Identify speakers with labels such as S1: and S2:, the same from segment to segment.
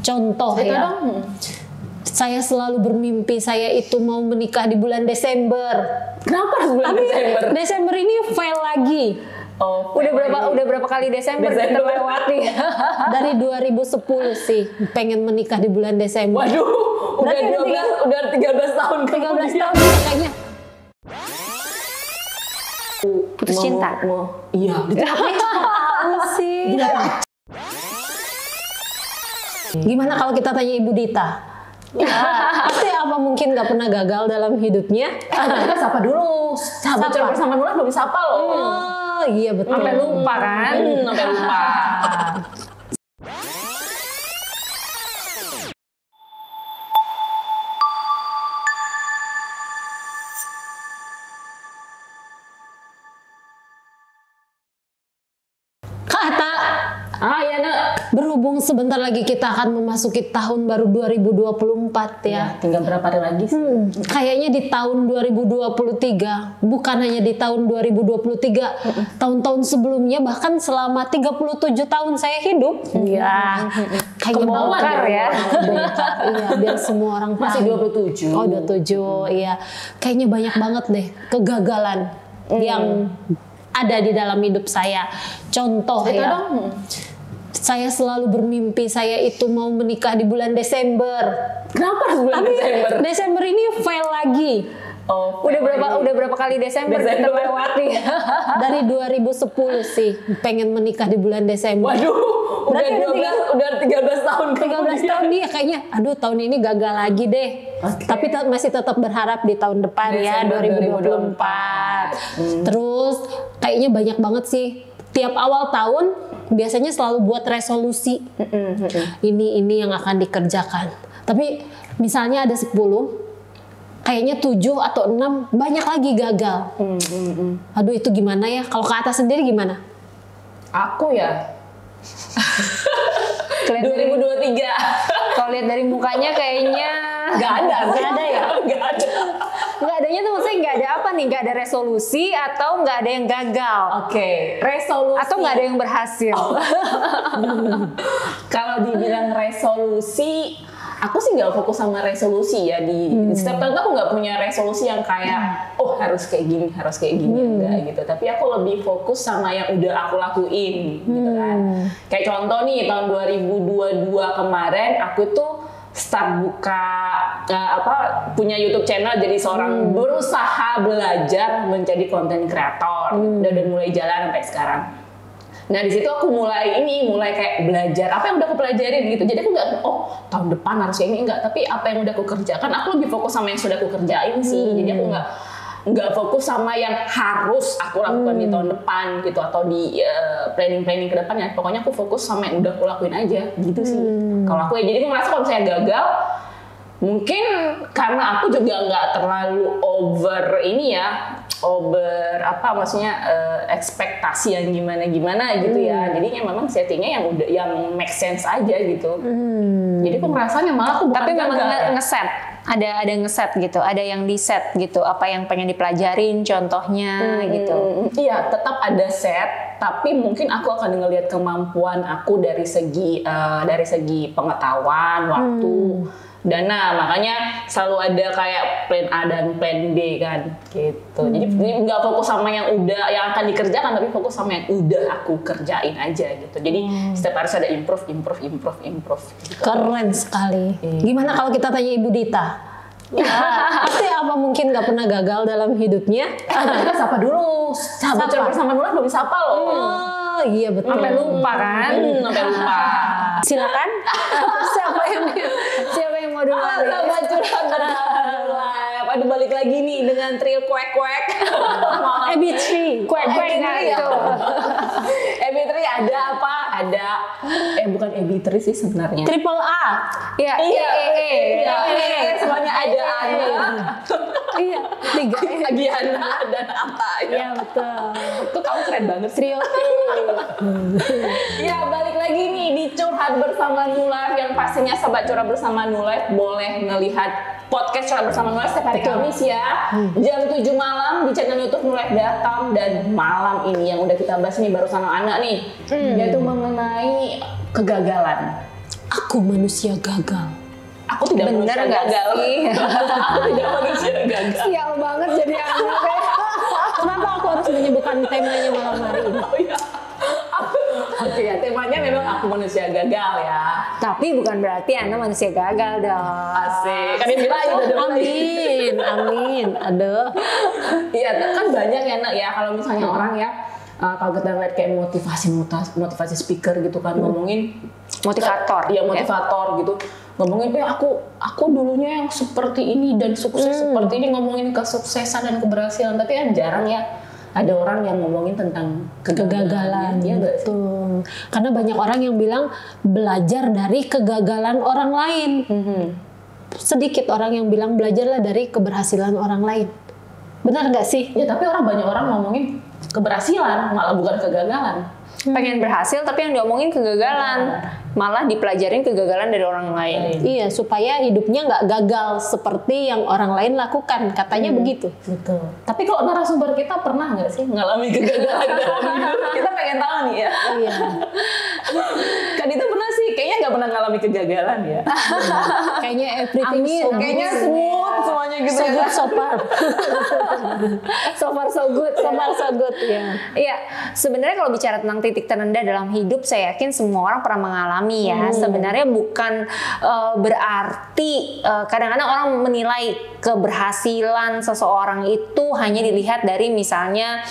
S1: Contoh
S2: Cerita
S1: ya,
S2: dong.
S1: saya selalu bermimpi saya itu mau menikah di bulan Desember.
S2: Kenapa harus bulan Desember?
S1: Desember ini fail lagi.
S2: Oh,
S3: Udah berapa kali Desember terlewati?
S1: Dari 2010 sih pengen menikah di bulan Desember.
S2: Waduh, udah 13 tahun
S1: 13 tahun ya kayaknya.
S3: Putus cinta.
S2: Iya.
S1: Tahu sih. Gimana kalau kita tanya Ibu Dita? Pasti apa mungkin nggak pernah gagal dalam hidupnya?
S2: Kita sapa dulu. Sahabat
S1: Sapa.
S2: bersama Nula belum sapa loh.
S1: Oh iya betul.
S3: Sampai lupa kan?
S2: Sampai lupa.
S1: Kata
S2: Ya Nek.
S1: berhubung sebentar lagi kita akan memasuki tahun baru 2024 ya.
S2: Tinggal berapa hari lagi sih?
S1: Kayaknya di tahun 2023, bukan hanya di tahun 2023, tahun-tahun sebelumnya bahkan selama 37 tahun saya hidup. Iya. Kayaknya
S3: Kebongkar ya.
S1: Kebongkar. Iya, biar semua orang
S2: Masih
S1: tahu.
S2: 27.
S1: Oh, 27. Iya. Kayaknya banyak banget deh kegagalan yang ada di dalam hidup saya. Contoh
S2: Cerita
S1: ya.
S2: dong.
S1: Saya selalu bermimpi saya itu mau menikah di bulan Desember.
S2: Kenapa harus bulan Desember?
S1: Desember ini fail lagi.
S2: Oh,
S3: Udah berapa kali Desember terlewati?
S1: Dari 2010 sih pengen menikah di bulan Desember.
S2: Waduh, udah 13 tahun
S1: 13 tahun nih kayaknya. Aduh, tahun ini gagal lagi deh.
S2: Oke.
S1: Tapi masih tetap berharap di tahun depan ya,
S2: Desember
S1: 2024. Terus kayaknya banyak banget sih. Tiap awal tahun biasanya selalu buat resolusi. Ini yang akan dikerjakan. Tapi misalnya ada 10, kayaknya 7 atau 6 banyak lagi gagal. Aduh, itu gimana ya? Kalau ke atas sendiri gimana?
S2: Aku ya
S3: Kelihatan
S2: 2023.
S3: Kalau lihat dari mukanya kayaknya
S2: Gak ada
S3: ya.
S2: Gak ada.
S3: Nggak adanya tuh maksudnya nggak ada apa nih? Nggak ada resolusi atau nggak ada yang gagal?
S2: Oke, resolusi.
S3: Atau nggak ada yang berhasil?
S2: Kalau dibilang resolusi, aku sih nggak fokus sama resolusi ya di setiap tahun aku nggak punya resolusi yang kayak harus kayak gini enggak gitu. Tapi aku lebih fokus sama yang udah aku lakuin gitu kan. Kayak contoh nih tahun 2022 kemarin aku tuh start buka punya YouTube channel jadi seorang berusaha belajar menjadi content creator dan mulai jalan sampai sekarang. Nah di situ aku mulai kayak belajar apa yang udah aku pelajarin gitu. Jadi aku nggak tahun depan harus kayak ini enggak, tapi apa yang udah aku kerjakan aku lebih fokus sama yang sudah aku kerjain sih. Jadi aku nggak fokus sama yang harus aku lakukan di tahun depan gitu atau di planning ke depannya. Pokoknya aku fokus sama yang udah aku lakuin aja gitu sih. Kalau aku ya jadi aku merasa kalau misalnya gagal mungkin karena aku juga nggak terlalu over ekspektasi yang gimana gitu ya. Jadinya memang settingnya yang make sense aja gitu. Jadi aku merasanya malah aku bukan
S3: Tapi memang
S2: gagal ya.
S3: ngeset. Ada ngeset gitu, ada yang di set gitu. Apa yang pengen dipelajarin, contohnya gitu.
S2: Iya, tetap ada set, tapi mungkin aku akan ngelihat kemampuan aku dari segi pengetahuan, waktu, dana. Makanya selalu ada kayak plan A dan plan B kan, gitu. Jadi nggak fokus sama yang akan dikerjakan, tapi fokus sama yang udah aku kerjain aja gitu. Jadi setiap harus ada improve. Gitu.
S1: Keren sekali. Gimana kalau kita tanya Ibu Dita? Pasti apa mungkin nggak pernah gagal dalam hidupnya?
S2: Kita sapa dulu. Sahabat
S1: Sapa.
S2: bersama Nula belum sapa loh.
S1: Oh iya betul.
S3: Sampai lupa kan?
S2: Sampai lupa.
S1: Silakan.
S3: Siapa yang mau duluan?
S2: Sahabat curhat live. Aduh balik lagi nih dengan trio kuek-kuek.
S1: EB3.
S3: Kuek-kuek itu.
S2: EB3 ada apa? Ada bukan EB3 sih sebenarnya.
S1: Triple A.
S3: Iya,
S2: Iya, semuanya ada Ana.
S1: Iya. 3.
S2: Giana dan Ata.
S1: Iya betul.
S2: Itu kamu keren banget.
S1: Trio A.
S2: Ya balik lagi nih di Curhat Bersama Nula yang pastinya Sobat Curhat Bersama Nula boleh ngelihat podcast Curhat Bersama Nula setiap hari Kamis ya jam 7 malam di channel YouTube Nula Datang. Dan malam ini yang udah kita bahas nih barusan sama Ana nih yaitu mengenai kegagalan.
S1: aku manusia gagal.
S2: Aku tidak
S3: Bener
S2: manusia
S3: nggak
S2: gagal.
S3: sih?
S2: Aku tidak manusia gagal.
S3: Sial banget jadi anak.
S1: Kenapa aku harus menyebutkan temanya malam hari ini?
S2: Oh iya. Oke ya, temanya memang aku manusia gagal ya.
S3: Tapi bukan berarti Anda manusia gagal dong.
S2: Asik. Kan ini lagi udah
S1: Amin, amin. Aduh.
S2: Iya, kan banyak ya Nak ya kalau misalnya orang ya kalau kita lihat kayak motivasi speaker gitu kan ngomongin
S3: Motivator.
S2: Iya, motivator gitu. Ngomongin aku dulunya yang seperti ini dan sukses seperti ini, ngomongin kesuksesan dan keberhasilan, tapi kan jarang ya ada orang yang ngomongin tentang kegagalan.
S1: Kegagalan, betul. Karena banyak orang yang bilang belajar dari kegagalan orang lain. Sedikit orang yang bilang belajarlah dari keberhasilan orang lain. Benar nggak sih?
S2: Ya, tapi banyak orang ngomongin keberhasilan, malah bukan kegagalan.
S3: Pengen berhasil tapi yang diomongin kegagalan. Malah dipelajarin kegagalan dari orang lain.
S1: Iya, supaya hidupnya nggak gagal seperti yang orang lain lakukan. Katanya begitu.
S2: Betul. Tapi kalau narasumber kita pernah nggak sih ngalami kegagalan dalam hidup? Kita pengen tahu nih ya.
S1: Iya.
S2: Kan itu pernah sih, kayaknya nggak pernah ngalami kegagalan ya.
S1: Kayaknya everything
S3: Amin,
S1: so
S2: Kayaknya
S1: good.
S2: smooth semuanya gitu
S1: So
S2: ya.
S1: good, so far.
S3: So far so good.
S1: So far, so good, ya.
S3: Iya, sebenarnya kalau bicara tentang titik terendah dalam hidup, saya yakin semua orang pernah mengalami ya. Sebenarnya bukan berarti kadang-kadang orang menilai keberhasilan seseorang itu hanya dilihat dari misalnya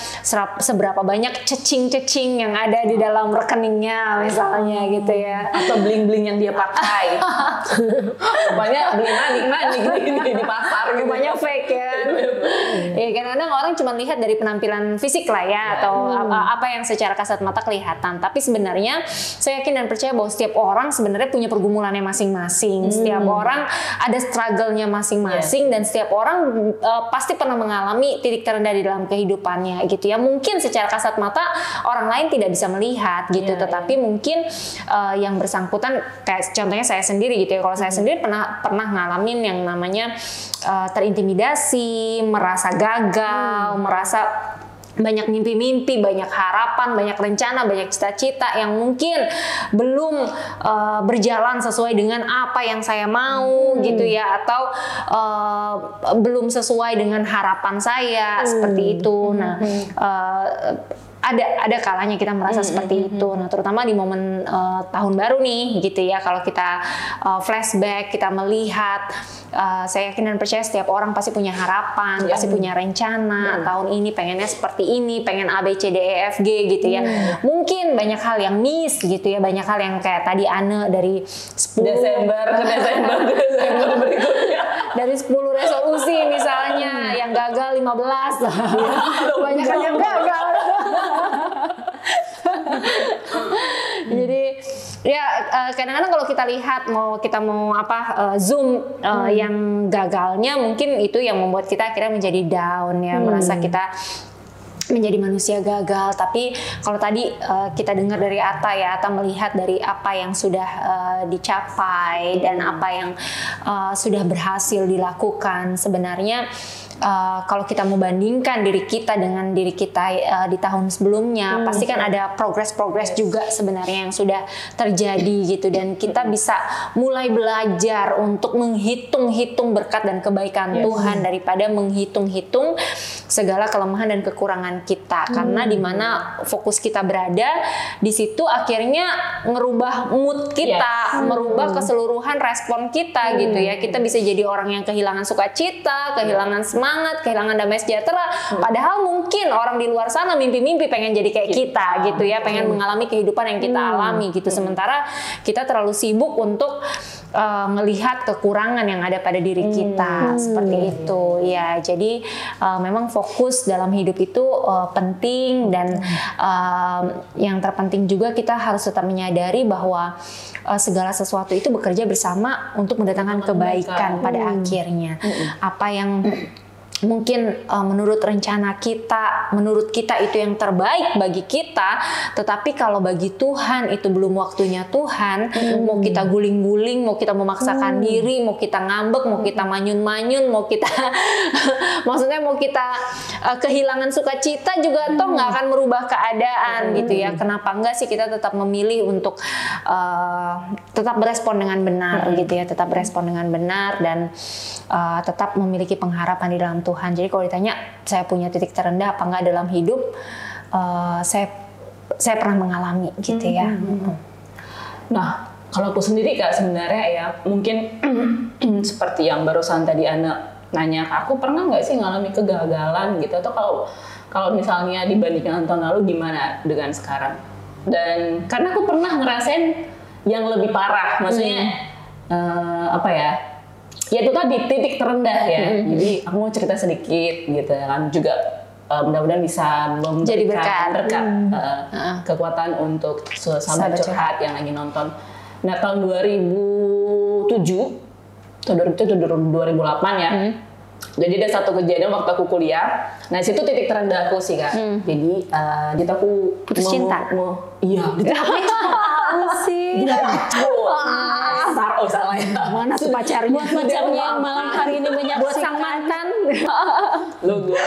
S3: seberapa banyak cecing-cecing yang ada di dalam rekeningnya misalnya gitu ya.
S2: Atau bling-bling yang dia pakai. Rupanya beli manik gitu di pasar gitu.
S3: Rupanya fake ya. Ya kadang-kadang orang cuma lihat dari penampilan fisik lah ya, atau apa yang secara kasat mata kelihatan. Tapi sebenarnya saya yakin dan percaya bahwa setiap orang sebenarnya punya pergumulannya masing-masing. Setiap orang ada struggle-nya masing-masing, dan setiap orang pasti pernah mengalami titik terendah di dalam kehidupannya gitu ya. Mungkin secara kasat mata orang lain tidak bisa melihat gitu, tetapi mungkin yang bersangkutan, kayak contohnya saya sendiri gitu ya. Kalau saya sendiri pernah ngalamin yang namanya terintimidasi, merasa gagal, merasa banyak mimpi-mimpi, banyak harapan, banyak rencana, banyak cita-cita yang mungkin belum berjalan sesuai dengan apa yang saya mau gitu ya, atau belum sesuai dengan harapan saya seperti itu. Nah, ada kalanya kita merasa seperti itu. Nah, terutama di momen tahun baru nih gitu ya, kalau kita flashback, kita melihat, saya yakin dan percaya setiap orang pasti punya harapan, pasti punya rencana. Tahun ini pengennya seperti ini, pengen A, B, C, D, E, F, G gitu ya. Mungkin banyak hal yang miss gitu ya, banyak hal yang kayak tadi Ane dari 10
S2: Desember ke Desember berikutnya.
S3: dari 10 resolusi misalnya yang gagal 15. Banyak yang gagal. Jadi ya kadang-kadang kalau kita lihat kita mau zoom yang gagalnya, mungkin itu yang membuat kita akhirnya menjadi down ya, merasa kita menjadi manusia gagal. Tapi kalau tadi kita dengar dari Atta melihat dari apa yang sudah dicapai dan apa yang sudah berhasil dilakukan, sebenarnya kalau kita mau bandingkan diri kita dengan diri kita di tahun sebelumnya, pasti kan ada progres juga sebenarnya yang sudah terjadi gitu, dan kita bisa mulai belajar untuk menghitung-hitung berkat dan kebaikan Tuhan daripada menghitung-hitung segala kelemahan dan kekurangan kita. Karena di mana fokus kita berada, di situ akhirnya ngerubah mood kita, merubah keseluruhan respon kita gitu ya. Kita bisa jadi orang yang kehilangan sukacita, kehilangan semangat, kehilangan damai sejahtera. Padahal mungkin orang di luar sana mimpi-mimpi pengen jadi kayak kita gitu ya, pengen mengalami kehidupan yang kita alami gitu. Sementara kita terlalu sibuk untuk melihat kekurangan yang ada pada diri kita, seperti itu ya. Jadi memang fokus dalam hidup itu penting, dan yang terpenting juga kita harus tetap menyadari bahwa segala sesuatu itu bekerja bersama untuk mendatangkan kebaikan pada akhirnya. Apa yang mungkin menurut rencana kita, menurut kita itu yang terbaik bagi kita, tetapi kalau bagi Tuhan itu belum waktunya Tuhan, mau kita guling-guling, mau kita memaksakan diri, mau kita ngambek, mau kita manyun-manyun, mau kita maksudnya mau kita kehilangan sukacita juga toh nggak akan merubah keadaan gitu ya. Kenapa enggak sih kita tetap memilih untuk tetap berespon dengan benar gitu ya, tetap berespon dengan benar dan tetap memiliki pengharapan di dalam Tuhan. Jadi kalau ditanya saya punya titik terendah apa enggak dalam hidup, saya pernah mengalami gitu ya.
S2: Nah, kalau aku sendiri Kak sebenarnya ya mungkin seperti yang barusan tadi Ana nanya ke aku, pernah nggak sih ngalami kegagalan gitu, atau kalau misalnya dibandingkan tahun lalu gimana dengan sekarang? Dan karena aku pernah ngerasain yang lebih parah, maksudnya apa ya? Ya itu tadi titik terendah ya. Jadi aku mau cerita sedikit gitu kan, juga mudah-mudahan bisa
S3: jadi
S2: memberikan
S3: berkat
S2: kekuatan untuk sahabat curhat yang lagi nonton. Nah tahun 2007 atau 2008 ya. Jadi ada satu kejadian waktu aku kuliah. Nah situ titik terendah aku sih Kak. Jadi gitu aku
S3: putus cinta.
S2: Iya. Gitu.
S3: sih.
S2: Oh salah ya.
S3: Mana tuh pacarnya?
S1: Buat pacarnya yang malam hari ini menyaksikan.
S3: Buat sang mantan.
S2: Lu gue.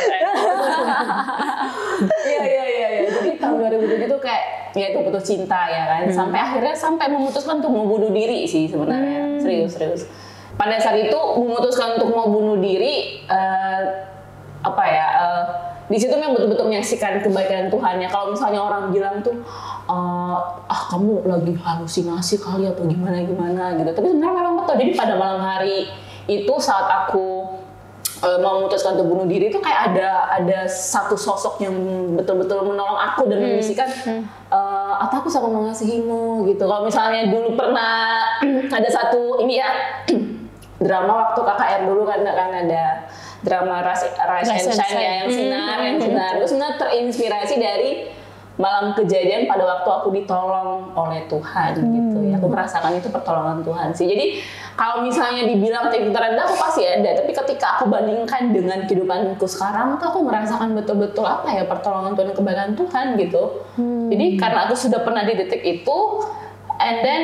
S2: Iya. Jadi tahun 2007 itu kayak ya itu putus cinta ya kan. Sampai memutuskan untuk mau bunuh diri sih sebenarnya. Serius. Pada saat itu memutuskan untuk mau bunuh diri di situ memang betul-betul menyaksikan kebaikan Tuhannya. Kalau misalnya orang bilang tuh kamu lagi halusinasi kali atau gimana gitu, tapi sebenarnya memang betul. Jadi pada malam hari itu saat aku mau memutuskan untuk bunuh diri itu kayak ada satu sosok yang betul-betul menolong aku dan membisikkan atau aku sangat mengasihimu gitu. Kalau misalnya dulu pernah ada satu ini ya drama waktu KKR dulu kan ada drama Rise and Shine ya, yang sinar. Terus sebenarnya terinspirasi dari malam kejadian pada waktu aku ditolong oleh Tuhan gitu ya. Aku merasakan itu pertolongan Tuhan sih. Jadi kalau misalnya dibilang titik terendah aku pasti ada, tapi ketika aku bandingkan dengan kehidupanku sekarang tuh aku merasakan betul-betul pertolongan Tuhan dan kebaikan Tuhan gitu. Jadi karena aku sudah pernah di titik itu, and then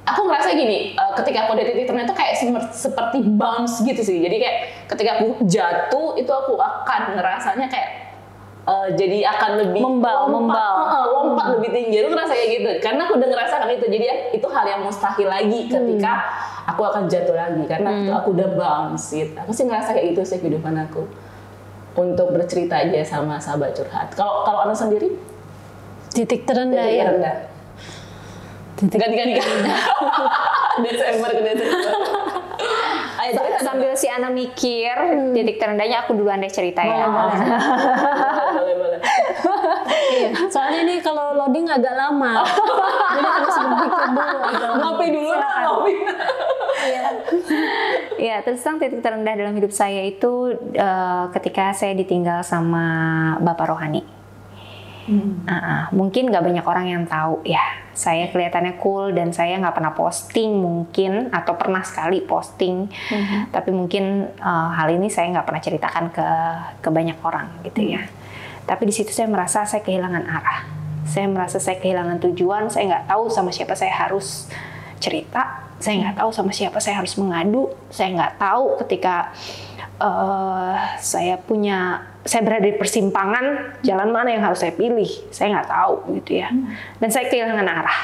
S2: aku ngerasa gini, ketika aku di titik terendah itu kayak seperti bounce gitu sih. Jadi kayak ketika aku jatuh itu aku akan ngerasanya kayak jadi akan lebih lompat lebih tinggi. Lu ngerasa kayak gitu? Karena aku udah ngerasakan itu. Jadi itu hal yang mustahil lagi ketika aku akan jatuh lagi karena aku udah bounce gitu. Aku sih ngerasa kayak gitu sih kehidupan aku. Untuk bercerita aja sama sahabat curhat. Kalau Anu sendiri?
S1: Titik terendah ya.
S2: Ganti. Desember ke Desember. Ayo,
S3: sambil si Ana mikir titik terendahnya, aku duluan deh cerita ya.
S2: Boleh.
S1: Iya, soalnya ini kalau loading agak lama. Jadi harus berpikir dulu.
S2: Ngopi dulu dah, ngopi.
S3: Ya, terus terang titik terendah dalam hidup saya itu ketika saya ditinggal sama Bapak Rohani. Mungkin nggak banyak orang yang tahu ya. Saya kelihatannya cool dan saya nggak pernah posting mungkin, atau pernah sekali posting. Tapi mungkin hal ini saya nggak pernah ceritakan ke banyak orang gitu ya. Tapi di situ saya merasa saya kehilangan arah. Saya merasa saya kehilangan tujuan. Saya nggak tahu sama siapa saya harus cerita. Saya nggak tahu sama siapa saya harus mengadu. Saya nggak tahu ketika saya berada di persimpangan, jalan mana yang harus saya pilih. Saya nggak tahu gitu ya. Dan saya kehilangan arah.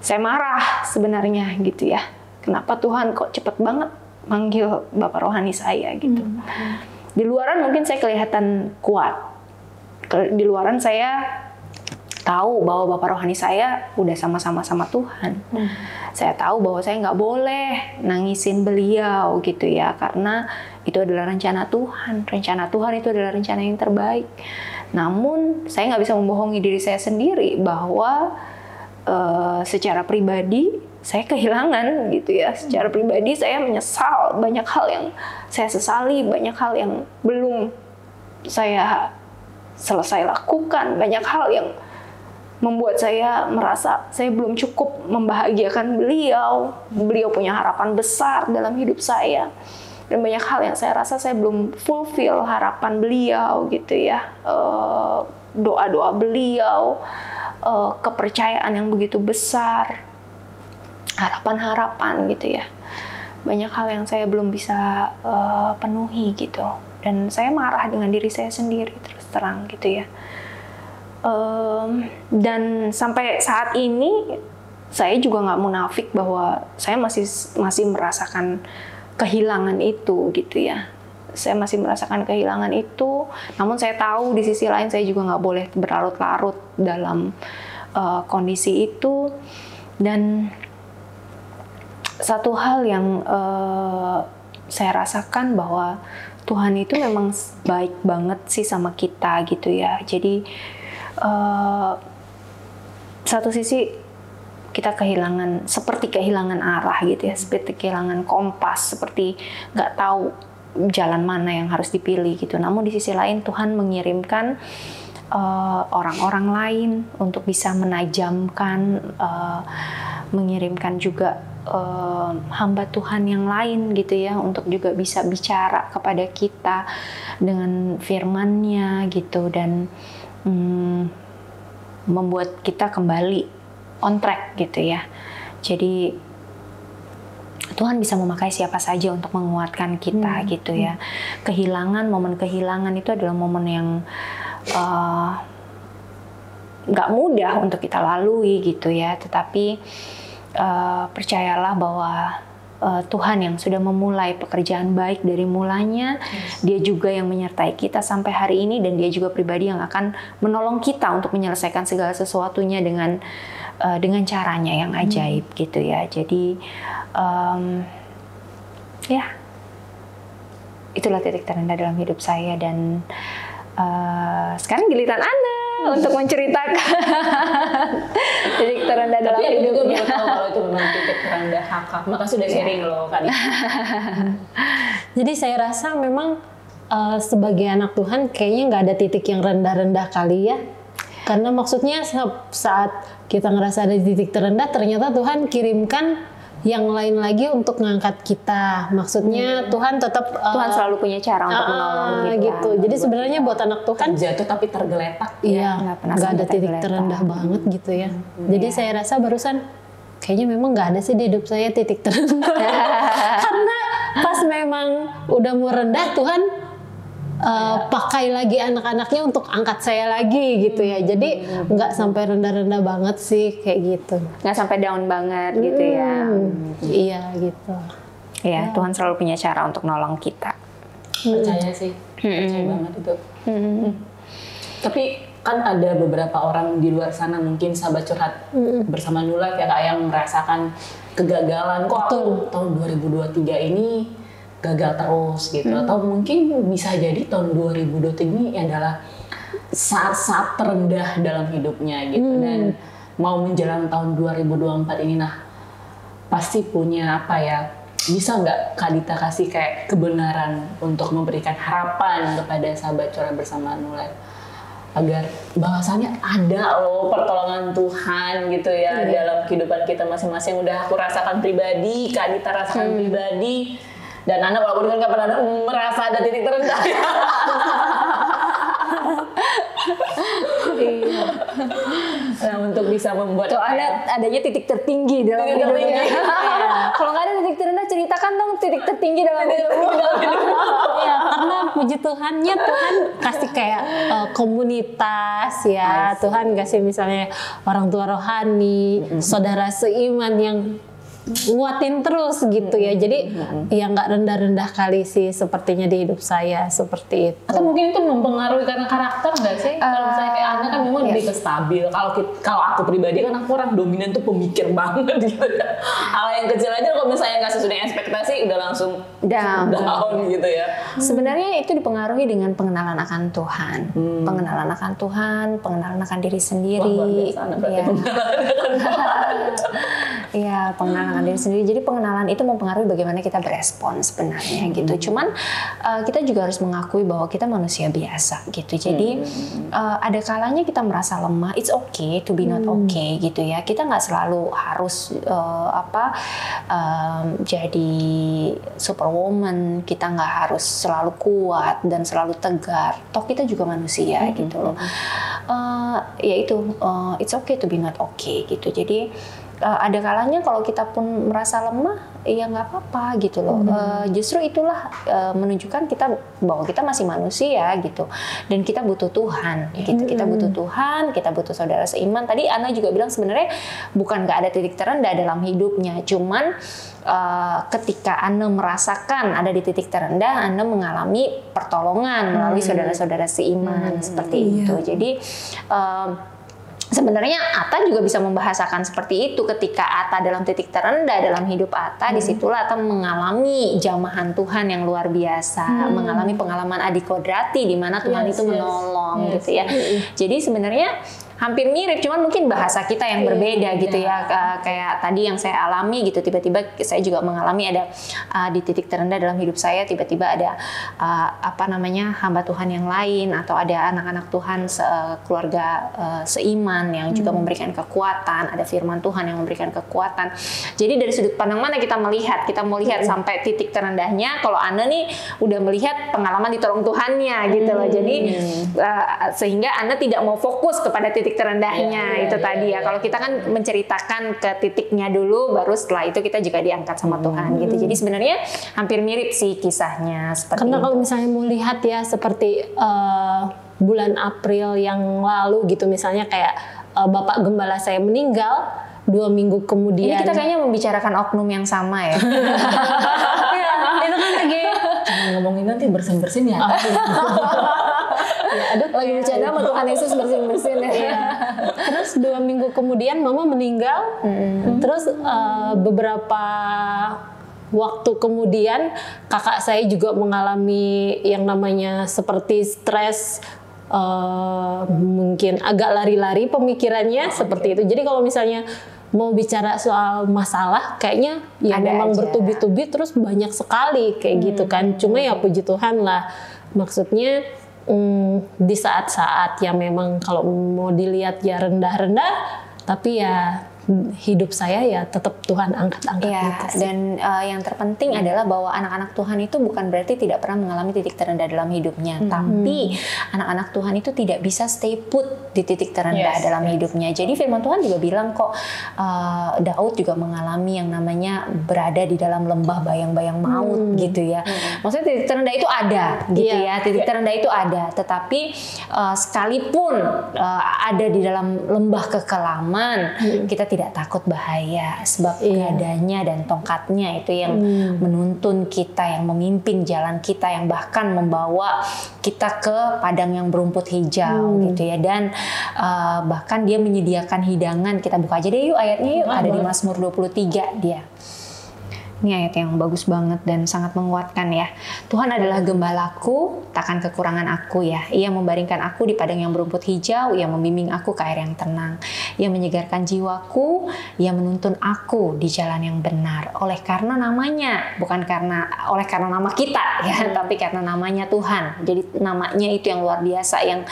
S3: Saya marah sebenarnya gitu ya. Kenapa Tuhan kok cepet banget manggil Bapak Rohani saya gitu. Di luaran mungkin saya kelihatan kuat. Di luaran saya tahu bahwa Bapak Rohani saya udah sama-sama sama Tuhan. Saya tahu bahwa saya nggak boleh nangisin beliau gitu ya, karena itu adalah rencana Tuhan. Rencana Tuhan itu adalah rencana yang terbaik. Namun saya nggak bisa membohongi diri saya sendiri bahwa secara pribadi saya kehilangan gitu ya. Secara pribadi saya menyesal, banyak hal yang saya sesali, banyak hal yang belum saya selesai lakukan, banyak hal yang membuat saya merasa saya belum cukup membahagiakan beliau. Beliau punya harapan besar dalam hidup saya. Dan banyak hal yang saya rasa saya belum fulfill harapan beliau gitu ya. Doa-doa beliau, kepercayaan yang begitu besar, harapan-harapan gitu ya. Banyak hal yang saya belum bisa penuhi gitu. Dan saya marah dengan diri saya sendiri terus terang gitu ya. Dan sampai saat ini saya juga nggak munafik bahwa saya masih merasakan kehilangan itu gitu ya. Saya masih merasakan kehilangan itu, namun saya tahu di sisi lain saya juga nggak boleh berlarut-larut dalam kondisi itu. Dan satu hal yang saya rasakan bahwa Tuhan itu memang baik banget sih sama kita gitu ya. Jadi satu sisi kita seperti kehilangan arah gitu ya, seperti kehilangan kompas, seperti nggak tahu jalan mana yang harus dipilih gitu. Namun di sisi lain Tuhan mengirimkan orang-orang lain untuk bisa menajamkan, mengirimkan juga hamba Tuhan yang lain gitu ya, untuk juga bisa bicara kepada kita dengan firman-Nya gitu, dan membuat kita kembali on track gitu ya. Jadi Tuhan bisa memakai siapa saja untuk menguatkan kita gitu ya. Momen kehilangan itu adalah momen yang nggak mudah untuk kita lalui gitu ya. Tetapi percayalah bahwa Tuhan yang sudah memulai pekerjaan baik dari mulanya, Dia juga yang menyertai kita sampai hari ini, dan Dia juga pribadi yang akan menolong kita untuk menyelesaikan segala sesuatunya dengan caranya yang ajaib gitu ya. Jadi ya itulah titik terendah dalam hidup saya, dan sekarang giliran Anda untuk menceritakan titik terendah dalam hidupnya. Tapi
S2: juga baru tahu kalau itu memang titik terendah Kakak. Makasih udah sharing loh Kak.
S1: Jadi saya rasa memang sebagai anak Tuhan kayaknya nggak ada titik yang rendah-rendah kali ya. Karena maksudnya saat kita ngerasa ada titik terendah, ternyata Tuhan kirimkan yang lain lagi untuk ngangkat kita. Maksudnya Tuhan tetap
S3: Tuhan selalu punya cara untuk menolong kita
S1: gitu. Jadi sebenarnya buat anak Tuhan
S2: jatuh tapi tergeletak.
S1: Iya, nggak ada titik terendah banget gitu ya. Jadi saya rasa barusan kayaknya memang nggak ada sih di hidup saya titik terendah. Karena pas memang udah mau rendah, Tuhan pakai lagi anak-anaknya untuk angkat saya lagi gitu ya. Jadi nggak sampai rendah-rendah banget sih kayak gitu.
S3: Nggak sampai down banget gitu ya.
S1: Iya gitu.
S3: Iya, Tuhan selalu punya cara untuk nolong kita.
S2: Percaya sih, percaya banget itu. Tapi kan ada beberapa orang di luar sana, mungkin sahabat curhat bersama New Life ya Kak, yang merasakan kegagalan. Kok aku tahun 2023 ini gagal terus gitu, atau mungkin bisa jadi tahun 2023 ini adalah saat-saat terendah dalam hidupnya gitu, dan mau menjelang tahun 2024 ini, nah pasti punya apa ya, bisa nggak Kak Dita kasih kayak kebenaran untuk memberikan harapan kepada sahabat curhat bersama New Life agar bahwasannya ada loh pertolongan Tuhan gitu ya dalam kehidupan kita masing-masing. Udah aku rasakan pribadi, Kak Dita rasakan pribadi. Dan Anda walaupun kan gak pernah merasa ada titik terendah. Nah, untuk bisa membuat
S3: adanya titik tertinggi dalam hidupnya. Kalau nggak ada titik terendah, ceritakan dong titik tertinggi dalam hidupmu.
S1: Ya, karena puji Tuhannya, Tuhan kasih kayak komunitas ya. Tuhan kasih misalnya orang tua rohani, saudara seiman yang nguatin terus gitu ya. Jadi ya nggak rendah-rendah kali sih sepertinya di hidup saya seperti itu.
S2: Atau mungkin itu mempengaruhi karena karakter nggak sih? Kalau misalnya kayak Anda kan memang lebih ke stabil. Kalau aku pribadi kan aku orang dominan tuh pemikir banget gitu ya. Hal yang kecil aja kalau misalnya nggak sesuai dengan ekspektasi udah langsung down gitu ya.
S3: Sebenarnya itu dipengaruhi dengan pengenalan akan Tuhan, pengenalan akan Tuhan, pengenalan akan diri sendiri.
S2: Wah, luar biasa, berarti pengenalan akan Tuhan.
S3: Iya, pengenalan diri sendiri. Jadi pengenalan itu mempengaruhi bagaimana kita berespon sebenarnya gitu. Cuman kita juga harus mengakui bahwa kita manusia biasa gitu. Jadi ada kalanya kita merasa lemah. It's okay to be not okay gitu ya. Kita nggak selalu harus jadi superwoman. Kita nggak harus selalu kuat dan selalu tegar. Toh kita juga manusia gitu loh. Ya itu it's okay to be not okay gitu. Jadi ada kalanya kalau kita pun merasa lemah, ya nggak apa-apa gitu loh. Justru itulah menunjukkan kita bahwa kita masih manusia gitu, dan kita butuh Tuhan gitu. Kita butuh Tuhan, kita butuh saudara seiman. Tadi Ana juga bilang sebenarnya bukan nggak ada titik terendah dalam hidupnya, cuman ketika Ana merasakan ada di titik terendah, Ana mengalami pertolongan melalui saudara-saudara seiman seperti itu. Jadi sebenarnya Atta juga bisa membahasakan seperti itu. Ketika Atta dalam titik terendah dalam hidup Atta, disitulah Atta mengalami jamahan Tuhan yang luar biasa, mengalami pengalaman adikodrati di mana Tuhan itu menolong gitu ya. Jadi sebenarnya hampir mirip, cuman mungkin bahasa kita yang berbeda gitu ya. Kayak tadi yang saya alami gitu, tiba-tiba saya juga mengalami ada di titik terendah dalam hidup saya, tiba-tiba ada hamba Tuhan yang lain, atau ada anak-anak Tuhan keluarga seiman yang juga memberikan kekuatan, ada firman Tuhan yang memberikan kekuatan. Jadi dari sudut pandang mana kita melihat sampai titik terendahnya. Kalau Ana nih udah melihat pengalaman ditolong Tuhannya gitu loh. Jadi sehingga Ana tidak mau fokus kepada titik terendahnya tadi ya. Kalau kita kan menceritakan ke titiknya dulu, baru setelah itu kita juga diangkat sama Tuhan gitu. Jadi sebenarnya hampir mirip sih kisahnya seperti
S1: Karena
S3: itu.
S1: kalau misalnya mau lihat ya seperti bulan April yang lalu gitu, misalnya kayak Bapak Gembala saya meninggal 2 minggu kemudian.
S3: Ini kita kayaknya membicarakan oknum yang sama ya.
S1: Ya, itu kan lagi
S2: Jangan ngomongin nanti bersin-bersin ya.
S3: Lagi bercanda sama Tuhan Yesus bersin-bersin ya.
S1: Terus 2 minggu kemudian Mama meninggal. Terus beberapa waktu kemudian kakak saya juga mengalami yang namanya seperti stres, mungkin agak lari-lari pemikirannya seperti itu. Jadi kalau misalnya mau bicara soal masalah, kayaknya ya
S3: Ada
S1: memang
S3: aja.
S1: bertubi-tubi terus banyak sekali kayak gitu kan. Cuma ya puji Tuhan lah, maksudnya di saat-saat yang memang kalau mau dilihat ya rendah-rendah, tapi ya hidup saya ya tetap Tuhan angkat-angkat
S3: Ya,
S1: gitu sih.
S3: dan yang terpenting adalah bahwa anak-anak Tuhan itu bukan berarti tidak pernah mengalami titik terendah dalam hidupnya, tapi anak-anak Tuhan itu tidak bisa stay put di titik terendah dalam hidupnya. Jadi firman Tuhan juga bilang kok, Daud juga mengalami yang namanya berada di dalam lembah bayang-bayang maut gitu ya. Maksudnya titik terendah itu ada gitu ya, titik terendah itu ada, tetapi sekalipun ada di dalam lembah kekelaman, kita tidak takut bahaya, sebab gadanya dan tongkatnya itu yang menuntun kita, yang memimpin jalan kita, yang bahkan membawa kita ke padang yang berumput hijau gitu ya. Dan bahkan dia menyediakan hidangan. Kita buka aja deh yuk ayatnya yuk, ada di Mazmur 23 dia. Ini ayat yang bagus banget dan sangat menguatkan ya. Tuhan adalah gembalaku, takkan kekurangan aku ya. Ia membaringkan aku di padang yang berumput hijau, Ia membimbing aku ke air yang tenang. Ia menyegarkan jiwaku, Ia menuntun aku di jalan yang benar. Oleh karena namanya, bukan oleh karena nama kita ya, tapi karena namanya Tuhan. Jadi namanya itu yang luar biasa, yang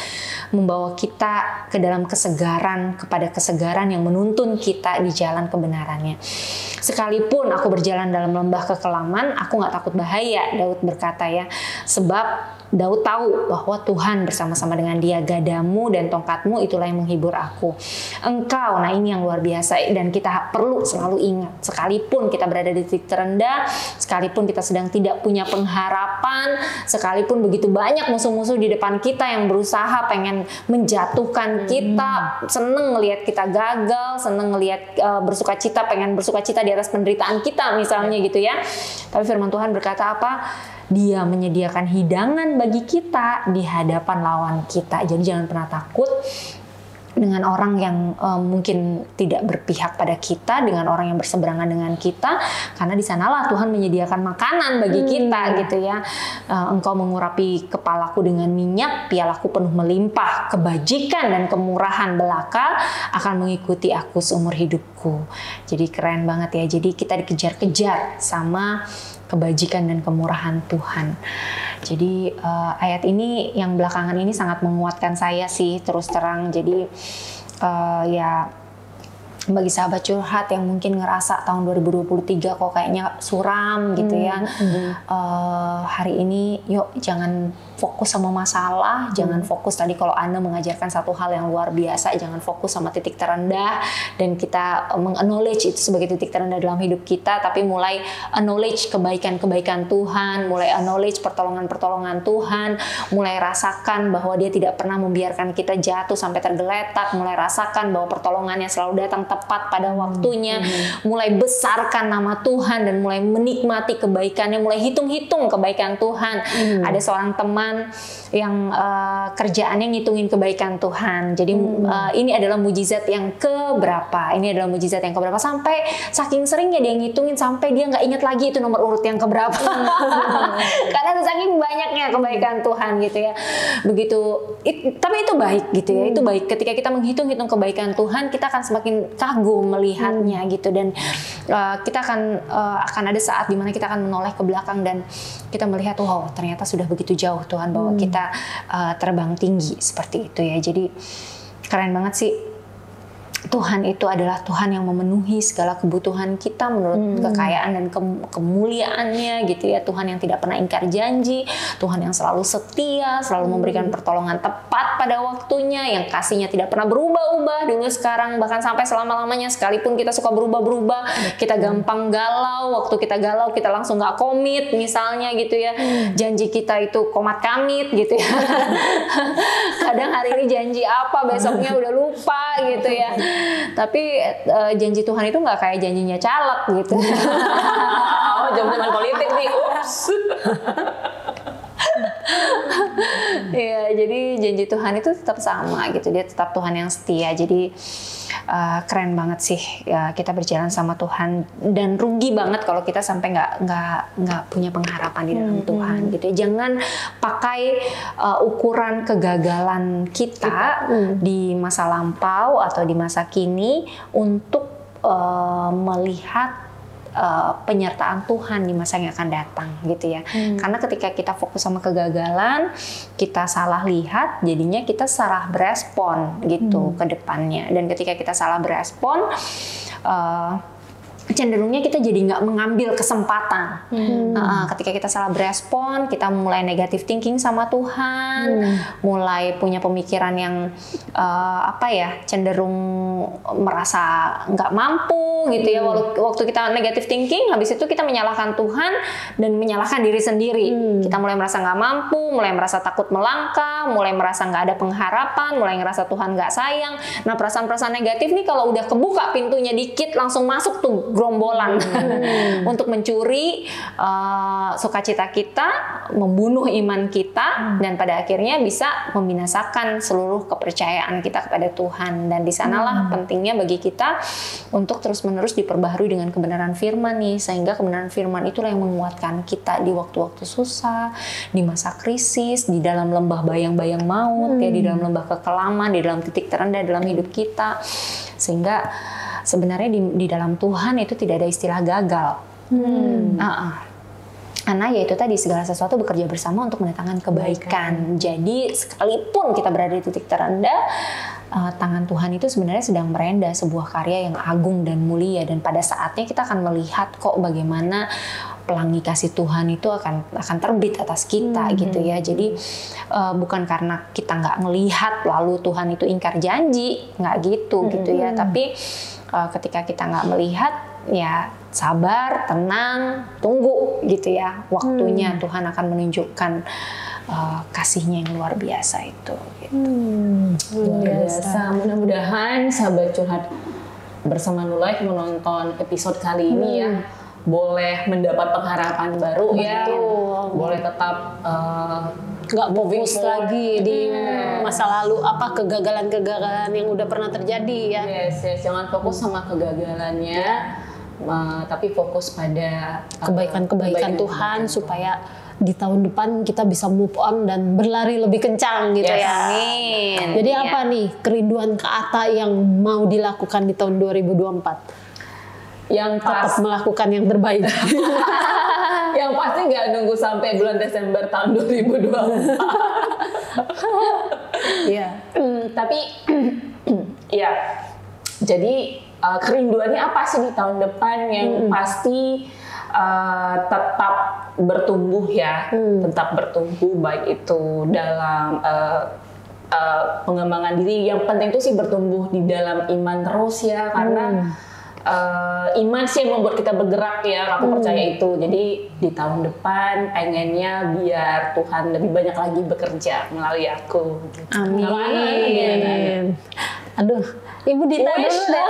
S3: membawa kita ke dalam kesegaran, kepada kesegaran yang menuntun kita di jalan kebenarannya. Sekalipun aku berjalan dalam lembah kekelaman, aku nggak takut bahaya, Daud berkata ya, sebab Daud tahu bahwa Tuhan bersama-sama dengan dia. Gadamu dan tongkatmu itulah yang menghibur aku. Engkau, nah ini yang luar biasa, dan kita perlu selalu ingat, sekalipun kita berada di titik terendah, sekalipun kita sedang tidak punya pengharapan, sekalipun begitu banyak musuh-musuh di depan kita yang berusaha pengen menjatuhkan kita, seneng ngelihat kita gagal, seneng ngelihat pengen bersukacita di atas penderitaan kita misalnya gitu ya. Tapi firman Tuhan berkata apa? Dia menyediakan hidangan bagi kita di hadapan lawan kita. Jadi jangan pernah takut dengan orang yang mungkin tidak berpihak pada kita, dengan orang yang berseberangan dengan kita, karena di sanalah Tuhan menyediakan makanan bagi kita gitu ya. Engkau mengurapi kepalaku dengan minyak, pialaku penuh melimpah, kebajikan dan kemurahan belaka akan mengikuti aku seumur hidupku. Jadi keren banget ya. Jadi kita dikejar-kejar sama kebajikan dan kemurahan Tuhan. Jadi ayat ini yang belakangan ini sangat menguatkan saya sih, terus terang. Jadi ya bagi sahabat curhat yang mungkin ngerasa tahun 2023 kok kayaknya suram gitu ya, hari ini yuk jangan fokus sama masalah, jangan fokus tadi kalau Anda mengajarkan satu hal yang luar biasa, jangan fokus sama titik terendah dan kita meng-acknowledge itu sebagai titik terendah dalam hidup kita, tapi mulai acknowledge kebaikan-kebaikan Tuhan, mulai acknowledge pertolongan-pertolongan Tuhan, mulai rasakan bahwa Dia tidak pernah membiarkan kita jatuh sampai tergeletak, mulai rasakan bahwa pertolongannya selalu datang tepat pada waktunya, mulai besarkan nama Tuhan dan mulai menikmati kebaikannya, mulai hitung-hitung kebaikan Tuhan. Ada seorang teman yang kerjaannya ngitungin kebaikan Tuhan. Jadi ini adalah mujizat yang keberapa? Ini adalah mujizat yang keberapa? Sampai saking seringnya dia ngitungin sampai dia nggak ingat lagi itu nomor urut yang keberapa. Karena saking banyaknya kebaikan Tuhan gitu ya. Begitu, tapi itu baik gitu ya. Itu baik. Ketika kita menghitung-hitung kebaikan Tuhan, kita akan semakin kagum melihatnya gitu, dan kita akan ada saat dimana kita akan menoleh ke belakang dan kita melihat, wow ternyata sudah begitu jauh Tuhan bawa kita terbang tinggi seperti itu ya. Jadi keren banget sih. Tuhan itu adalah Tuhan yang memenuhi segala kebutuhan kita menurut kekayaan dan kemuliaannya gitu ya. Tuhan yang tidak pernah ingkar janji, Tuhan yang selalu setia, selalu memberikan pertolongan tepat pada waktunya, yang kasihnya tidak pernah berubah-ubah dulu sekarang bahkan sampai selama-lamanya. Sekalipun kita suka berubah-berubah, kita gampang galau, waktu kita galau kita langsung nggak komit misalnya gitu ya. Janji kita itu komat kamit gitu ya. Kadang hari ini janji apa, besoknya udah lupa gitu ya. Tapi janji Tuhan itu nggak kayak janjinya caleg gitu.
S2: Oh, zaman politik nih. Ups.
S3: Ya, jadi janji Tuhan itu tetap sama gitu. Dia tetap Tuhan yang setia. Jadi keren banget sih ya, kita berjalan sama Tuhan, dan rugi banget kalau kita sampai nggak punya pengharapan di dalam Tuhan gitu. Jangan pakai ukuran kegagalan kita di masa lampau atau di masa kini untuk melihat penyertaan Tuhan di masa yang akan datang gitu ya. Karena ketika kita fokus sama kegagalan, kita salah lihat, jadinya kita salah berespon gitu ke depannya. Dan ketika kita salah berespon, cenderungnya kita jadi nggak mengambil kesempatan. Ketika kita salah berespon, kita mulai negative thinking sama Tuhan, mulai punya pemikiran yang cenderung merasa nggak mampu gitu ya. Waktu kita negative thinking, habis itu kita menyalahkan Tuhan dan menyalahkan diri sendiri. Kita mulai merasa nggak mampu, mulai merasa takut melangkah, mulai merasa nggak ada pengharapan, mulai ngerasa Tuhan nggak sayang. Nah, perasaan-perasaan negatif nih kalau udah kebuka pintunya dikit, langsung masuk tuh gerombolan untuk mencuri sukacita kita, membunuh iman kita, dan pada akhirnya bisa membinasakan seluruh kepercayaan kita kepada Tuhan. Dan di sanalah pentingnya bagi kita untuk terus-menerus diperbaharui dengan kebenaran firman nih, sehingga kebenaran firman itulah yang menguatkan kita di waktu-waktu susah, di masa krisis, di dalam lembah bayang-bayang maut, ya, di dalam lembah kekelaman, di dalam titik terendah dalam hidup kita. Sehingga sebenarnya di dalam Tuhan itu tidak ada istilah gagal. Karena ya itu tadi, segala sesuatu bekerja bersama untuk mendatangkan kebaikan. Jadi sekalipun kita berada di titik terendah, tangan Tuhan itu sebenarnya sedang merendah sebuah karya yang agung dan mulia. Dan pada saatnya kita akan melihat kok bagaimana pelangi kasih Tuhan itu akan terbit atas kita gitu ya. Jadi bukan karena kita nggak ngelihat lalu Tuhan itu ingkar janji, nggak gitu gitu ya. Tapi ketika kita nggak melihat, ya sabar, tenang, tunggu gitu ya. Waktunya Tuhan akan menunjukkan kasihnya yang luar biasa itu. Gitu.
S2: Luar biasa. Mudah-mudahan sahabat curhat bersama Nulai menonton episode kali ini ya, boleh mendapat pengharapan baru ya. Boleh tetap
S1: nggak
S2: moving
S1: fokus
S2: forward.
S1: lagi di masa lalu, apa kegagalan-kegagalan yang udah pernah terjadi ya.
S2: Yes, jangan fokus sama kegagalannya, tapi fokus pada
S1: Kebaikan-kebaikan Tuhan supaya di tahun depan kita bisa move on dan berlari lebih kencang gitu
S2: Yes.
S1: ya.
S3: Amin.
S1: Jadi
S3: Iya.
S1: apa nih kerinduan Kak Ata yang mau dilakukan di tahun 2024?
S2: yang
S1: Tetap
S2: pas
S1: melakukan yang terbaik.
S2: yang pasti nggak nunggu sampai bulan Desember tahun 2024.
S1: Iya.
S2: Tapi ya, jadi kerinduannya apa sih di tahun depan yang pasti tetap bertumbuh ya, tetap bertumbuh baik itu dalam pengembangan diri. Yang penting itu sih bertumbuh di dalam iman terus ya, karena iman sih yang membuat kita bergerak ya, aku percaya itu. Jadi di tahun depan pengennya biar Tuhan lebih banyak lagi bekerja melalui aku.
S3: Amin.
S2: Kalau Ana gimana?
S1: Aduh, Ibu Dita dulu deh.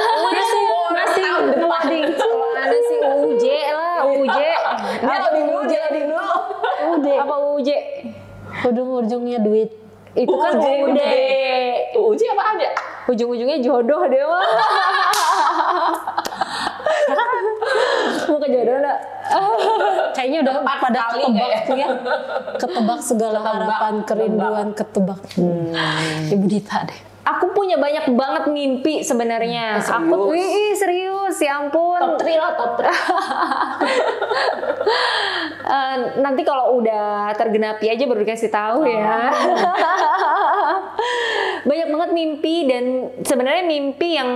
S3: Masih loading. Kalau ada sih UJ lah, UJ.
S2: Dia loading dulu.
S3: Apa UJ?
S1: Ujung-ujungnya duit.
S3: Itu kan UD.
S2: Uji apa ada?
S3: Ujung-ujungnya jodoh deh mah. Mau ke jodoh enggak?
S1: Kayaknya udah pada
S2: kali
S1: ketebak
S2: kayak.
S1: ya. Ketebak segala harapan, kerinduan, ketebak. Ibu Dita deh.
S3: Aku punya banyak banget mimpi sebenarnya. Aku serius, ya ampun.
S2: Top 3 lah, top 3.
S3: Nanti kalau udah tergenapi aja baru dikasih tahu ya. Banyak banget mimpi, dan sebenarnya mimpi yang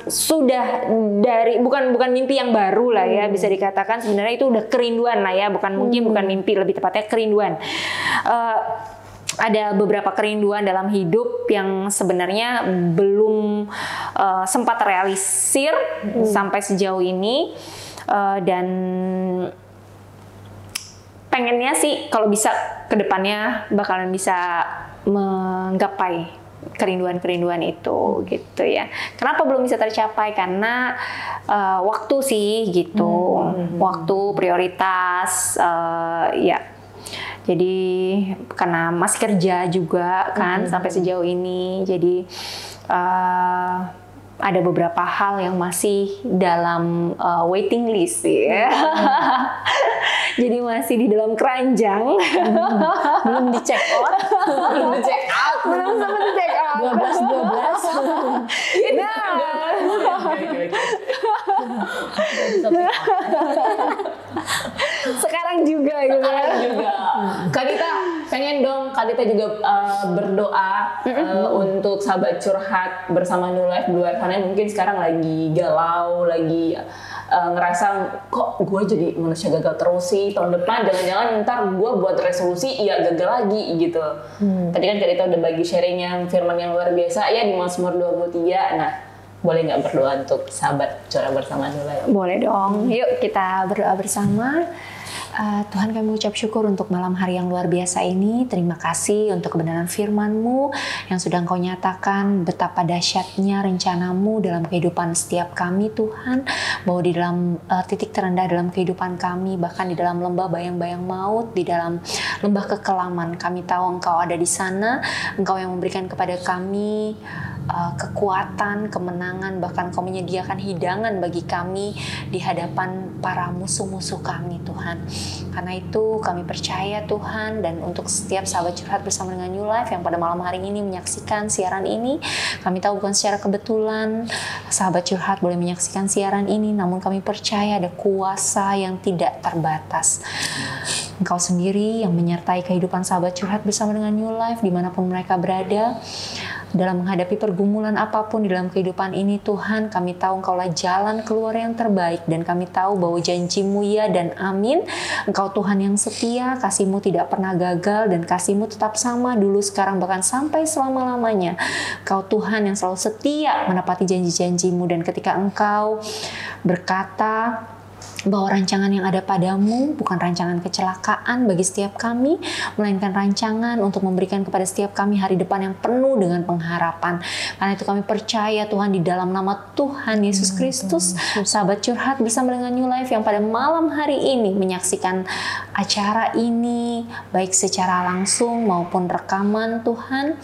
S3: sudah dari bukan mimpi yang baru lah ya, bisa dikatakan sebenarnya itu udah kerinduan lah ya, bukan mimpi, lebih tepatnya kerinduan. Ada beberapa kerinduan dalam hidup yang sebenarnya belum sempat terrealisir sampai sejauh ini, dan pengennya sih kalau bisa kedepannya bakalan bisa menggapai kerinduan-kerinduan itu gitu ya. Kenapa belum bisa tercapai? Karena waktu sih gitu, waktu prioritas ya. Jadi karena masih kerja juga kan sampai sejauh ini, jadi ada beberapa hal yang masih dalam waiting list ya. Jadi masih di dalam keranjang.
S1: Belum di check out.
S2: Belum di check out.
S3: Belum sempat di check out.
S1: 12.
S3: Sekarang juga gitu ya.
S2: Juga. Kak Dita pengen dong, Kak Dita juga berdoa untuk sahabat curhat bersama New Life di luar sana yang mungkin sekarang lagi galau, lagi ngerasa kok gue jadi manusia gagal terus sih, tahun depan jangan-jangan ntar gue buat resolusi iya gagal lagi gitu. Tadi kan Kak Dita udah bagi sharing yang firman yang luar biasa ya di Mazmur 23. Nah, boleh nggak berdoa untuk sahabat curhat bersama New Life?
S3: Boleh dong. Yuk kita berdoa bersama. Tuhan, kami mengucap syukur untuk malam hari yang luar biasa ini. Terima kasih untuk kebenaran firman-Mu yang sudah Engkau nyatakan betapa dahsyatnya rencanamu dalam kehidupan setiap kami, Tuhan. Bahwa di dalam titik terendah dalam kehidupan kami, bahkan di dalam lembah bayang-bayang maut, di dalam lembah kekelaman, kami tahu Engkau ada di sana. Engkau yang memberikan kepada kami kekuatan, kemenangan, bahkan Kau menyediakan hidangan bagi kami di hadapan para musuh-musuh kami, Tuhan. Karena itu kami percaya, Tuhan, dan untuk setiap sahabat curhat bersama dengan New Life yang pada malam hari ini menyaksikan siaran ini, kami tahu bukan secara kebetulan sahabat curhat boleh menyaksikan siaran ini, namun kami percaya ada kuasa yang tidak terbatas. Engkau sendiri yang menyertai kehidupan sahabat curhat bersama dengan New Life dimanapun mereka berada. Dalam menghadapi pergumulan apapun di dalam kehidupan ini, Tuhan, kami tahu Engkaulah jalan keluar yang terbaik, dan kami tahu bahwa janji-Mu ya dan amin. Engkau Tuhan yang setia, kasih-Mu tidak pernah gagal, dan kasih-Mu tetap sama dulu, sekarang, bahkan sampai selama-lamanya. Engkau Tuhan yang selalu setia menepati janji-janji-Mu, dan ketika Engkau berkata bahwa rancangan yang ada padamu bukan rancangan kecelakaan bagi setiap kami, melainkan rancangan untuk memberikan kepada setiap kami hari depan yang penuh dengan pengharapan. Karena itu kami percaya Tuhan, di dalam nama Tuhan Yesus Kristus, sahabat curhat bersama dengan New Life yang pada malam hari ini menyaksikan acara ini, baik secara langsung maupun rekaman, Tuhan,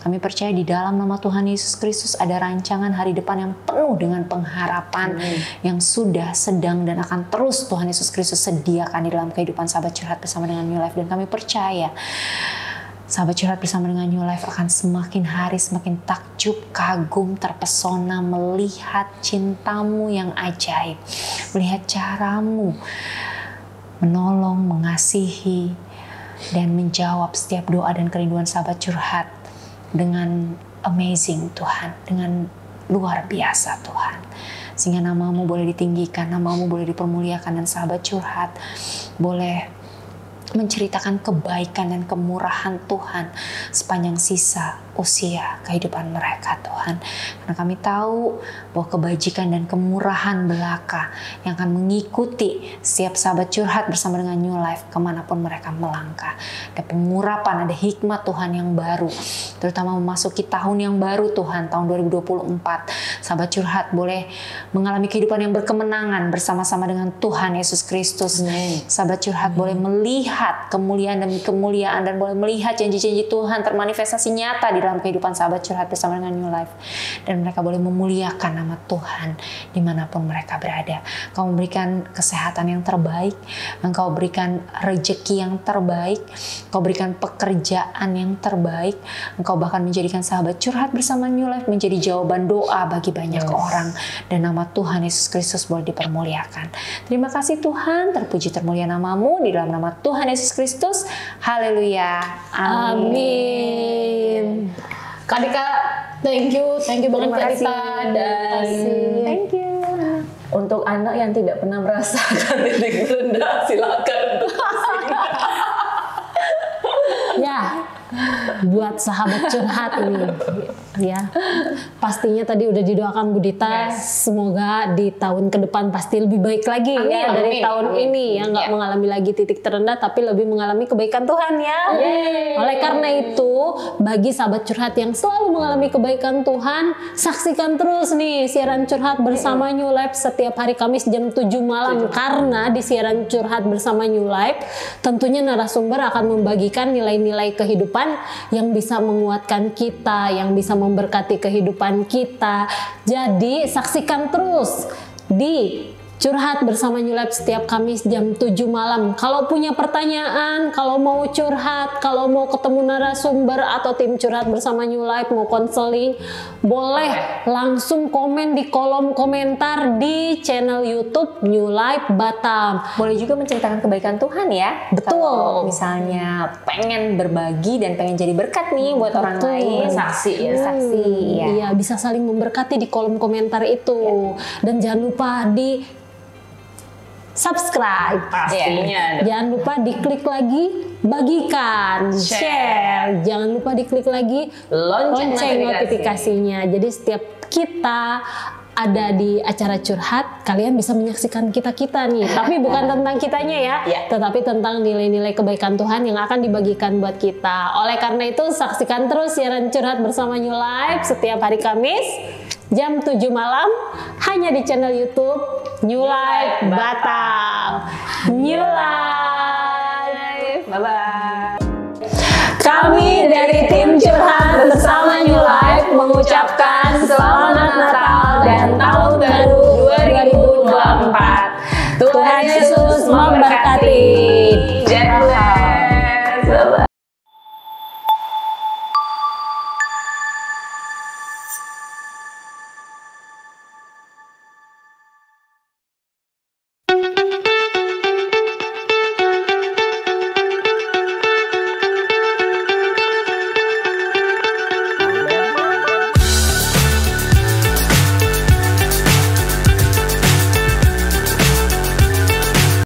S3: kami percaya di dalam nama Tuhan Yesus Kristus ada rancangan hari depan yang penuh dengan pengharapan yang sudah, sedang, dan akan terus Tuhan Yesus Kristus sediakan di dalam kehidupan sahabat curhat bersama dengan New Life. Dan kami percaya sahabat curhat bersama dengan New Life akan semakin hari semakin takjub, kagum, terpesona melihat cintamu yang ajaib, melihat caramu menolong, mengasihi, dan menjawab setiap doa dan kerinduan sahabat curhat dengan amazing Tuhan, dengan luar biasa Tuhan. Sehingga namamu boleh ditinggikan, namamu boleh dipermuliakan, dan sahabat curhat boleh menceritakan kebaikan dan kemurahan Tuhan sepanjang sisa usia kehidupan mereka, Tuhan. Karena kami tahu bahwa kebajikan dan kemurahan belaka yang akan mengikuti setiap sahabat curhat bersama dengan New Life kemanapun mereka melangkah. Ada pengurapan, ada hikmat Tuhan yang baru, terutama memasuki tahun yang baru Tuhan, tahun 2024. Sahabat curhat boleh mengalami kehidupan yang berkemenangan bersama-sama dengan Tuhan Yesus Kristus. Sahabat curhat boleh melihat kemuliaan demi kemuliaan, dan boleh melihat janji-janji Tuhan termanifestasi nyata di dalam kehidupan sahabat curhat bersama dengan New Life. Dan mereka boleh memuliakan nama Tuhan dimanapun mereka berada. Kau memberikan kesehatan yang terbaik, Engkau berikan rejeki yang terbaik, Engkau berikan pekerjaan yang terbaik, Engkau bahkan menjadikan sahabat curhat bersama New Life menjadi jawaban doa bagi banyak orang, dan nama Tuhan Yesus Kristus boleh dipermuliakan. Terima kasih Tuhan, terpuji termulia namamu di dalam nama Tuhan Yesus Kristus. Haleluya.
S1: Amin. Kak Dika, thank you banget Kak Dika, dan
S3: thank you.
S2: Untuk anak yang tidak pernah merasakan titik rendah, silakan untuk
S1: ya, buat sahabat curhat ini, ya, pastinya tadi udah didoakan Budita, semoga di tahun ke depan pasti lebih baik lagi, ya, dari tahun ini, ya, nggak mengalami lagi titik terendah, tapi lebih mengalami kebaikan Tuhan, ya. Oleh karena itu, bagi sahabat curhat yang selalu mengalami kebaikan Tuhan, saksikan terus nih siaran curhat bersama New Life setiap hari Kamis jam 7 malam, karena di siaran curhat bersama New Life tentunya narasumber akan membagikan nilai-nilai kehidupan yang bisa menguatkan kita, yang bisa memberkati kehidupan kita. Jadi saksikan terus di curhat bersama New Life setiap Kamis jam 7 malam. Kalau punya pertanyaan, kalau mau curhat, kalau mau ketemu narasumber atau tim curhat bersama New Life, mau konseling, boleh langsung komen di kolom komentar di channel YouTube New Life Batam.
S3: Boleh juga menceritakan kebaikan Tuhan, ya.
S1: Betul.
S3: Kalau misalnya pengen berbagi dan pengen jadi berkat nih buat orang lain,
S2: saksi, ya.
S3: Saksi, ya.
S1: Iya, bisa saling memberkati di kolom komentar itu. Dan jangan lupa di subscribe,
S2: pastinya.
S1: Jangan lupa diklik lagi, bagikan, share. Jangan lupa diklik lagi lonceng notifikasinya. Jadi setiap kita ada di acara curhat, kalian bisa menyaksikan kita nih. Tapi bukan tentang kitanya, ya, tetapi tentang nilai-nilai kebaikan Tuhan yang akan dibagikan buat kita. Oleh karena itu, saksikan terus siaran curhat bersama New Life setiap hari Kamis jam 7 malam hanya di channel YouTube New Life Batam. New Life.
S2: Bye-bye.
S1: Kami dari tim curhat bersama New Life mengucapkan selamat Natal dan tahun baru 2024. Tuhan Yesus memberkati.